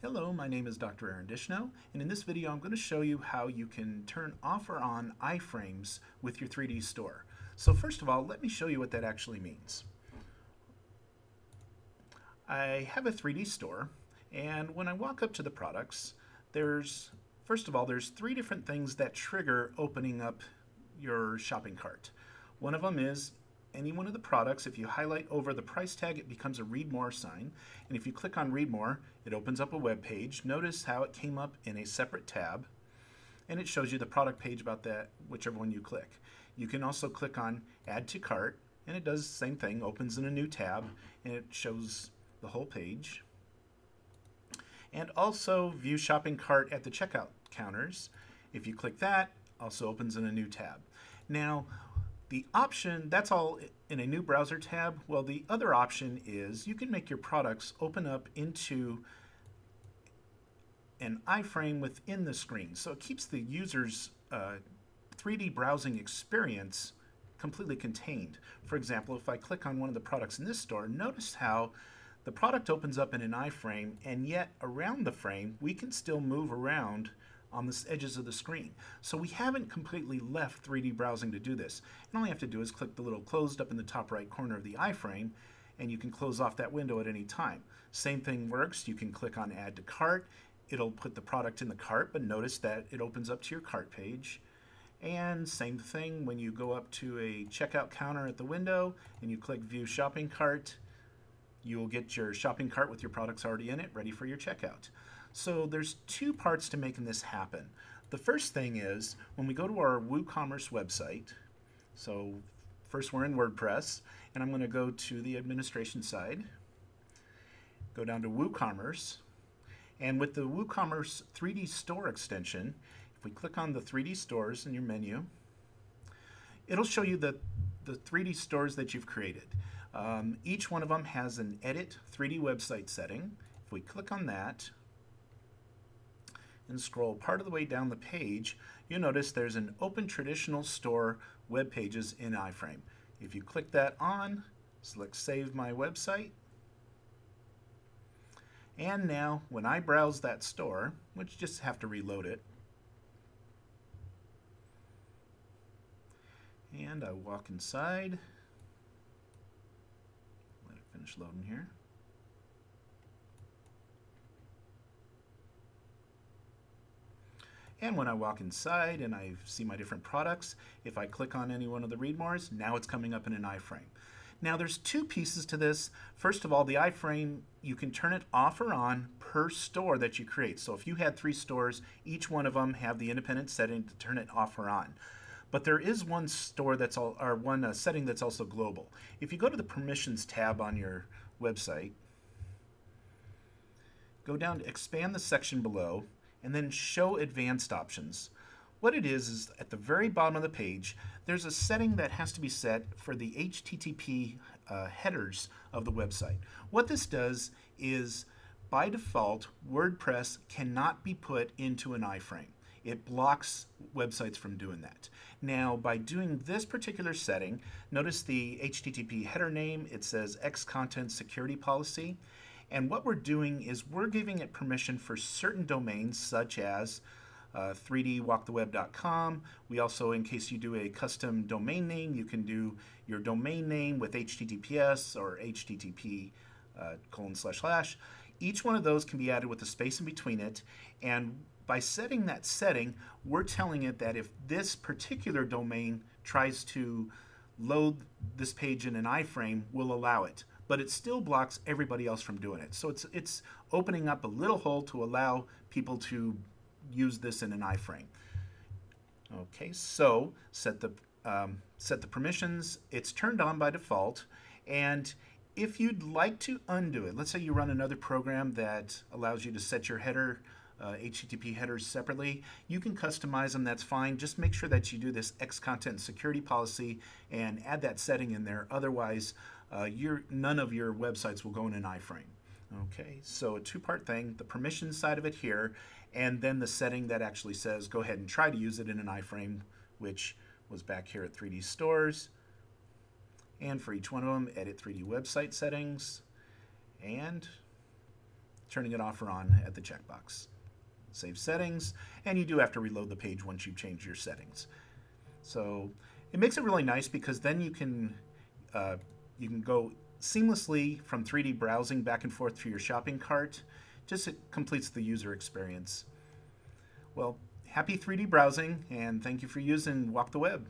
Hello, my name is Dr. Aaron Dishno, and in this video I'm going to show you how you can turn off or on iframes with your 3D store. So first of all, let me show you what that actually means. I have a 3D store, and when I walk up to the products, first of all, there's three different things that trigger opening up your shopping cart. One of them is any one of the products. If you highlight over the price tag, it becomes a Read More sign. And if you click on Read More, it opens up a web page. Notice how it came up in a separate tab, and it shows you the product page about that, whichever one you click. You can also click on Add to Cart, and it does the same thing, opens in a new tab, and it shows the whole page. And also View Shopping Cart at the checkout counters. If you click that, also opens in a new tab. Now, the option, that's all in a new browser tab. Well, the other option is you can make your products open up into an iframe within the screen. So it keeps the user's 3D browsing experience completely contained. For example, if I click on one of the products in this store, notice how the product opens up in an iframe, and yet around the frame we can still move around on the edges of the screen. So we haven't completely left 3D browsing to do this. And all you have to do is click the little closed up in the top right corner of the iframe, and you can close off that window at any time. Same thing works. You can click on Add to Cart. It'll put the product in the cart, but notice that it opens up to your cart page. And same thing when you go up to a checkout counter at the window and you click View Shopping Cart, you will get your shopping cart with your products already in it, ready for your checkout. So there's two parts to making this happen. The first thing is when we go to our WooCommerce website, so first we're in WordPress, and I'm going to go to the administration side, go down to WooCommerce, and with the WooCommerce 3D store extension, if we click on the 3D stores in your menu, it'll show you the 3D stores that you've created. Each one of them has an Edit 3D Website setting. If we click on that and scroll part of the way down the page, you'll notice there's an Open Traditional Store Web Pages in iframe. If you click that on, select Save My Website, and now when I browse that store, which just have to reload it, and I walk inside, let it finish loading here. And when I walk inside and I see my different products, if I click on any one of the Read Mores, now it's coming up in an iframe. Now there's two pieces to this. First of all, the iframe, you can turn it off or on per store that you create. So if you had 3 stores, each one of them have the independent setting to turn it off or on. But there is one store that's one setting that's also global. If you go to the Permissions tab on your website, go down to expand the section below, and then Show Advanced Options. What it is at the very bottom of the page, there's a setting that has to be set for the HTTP headers of the website. What this does is, by default, WordPress cannot be put into an iframe. It blocks websites from doing that. Now, by doing this particular setting, notice the HTTP header name, it says X Content Security Policy. And what we're doing is we're giving it permission for certain domains such as 3dwalktheweb.com. We also, in case you do a custom domain name, you can do your domain name with HTTPS or HTTP : // Each one of those can be added with a space in between it. And by setting that setting, we're telling it that if this particular domain tries to load this page in an iframe, we'll allow it. But it still blocks everybody else from doing it. So it's opening up a little hole to allow people to use this in an iframe. Okay, so set the permissions. It's turned on by default, and if you'd like to undo it, let's say you run another program that allows you to set your header, HTTP headers separately, you can customize them, that's fine. Just make sure that you do this X Content Security Policy and add that setting in there. Otherwise, none of your websites will go in an iframe. Okay, so a two-part thing, the permission side of it here, and then the setting that actually says go ahead and try to use it in an iframe, which was back here at 3D Stores. And for each one of them, edit 3D website settings, and turning it off or on at the checkbox. Save settings, and you do have to reload the page once you've changed your settings. So it makes it really nice because then you can go seamlessly from 3D browsing back and forth to your shopping cart. Just it completes the user experience. Well, happy 3D browsing, and thank you for using WalkTheWeb.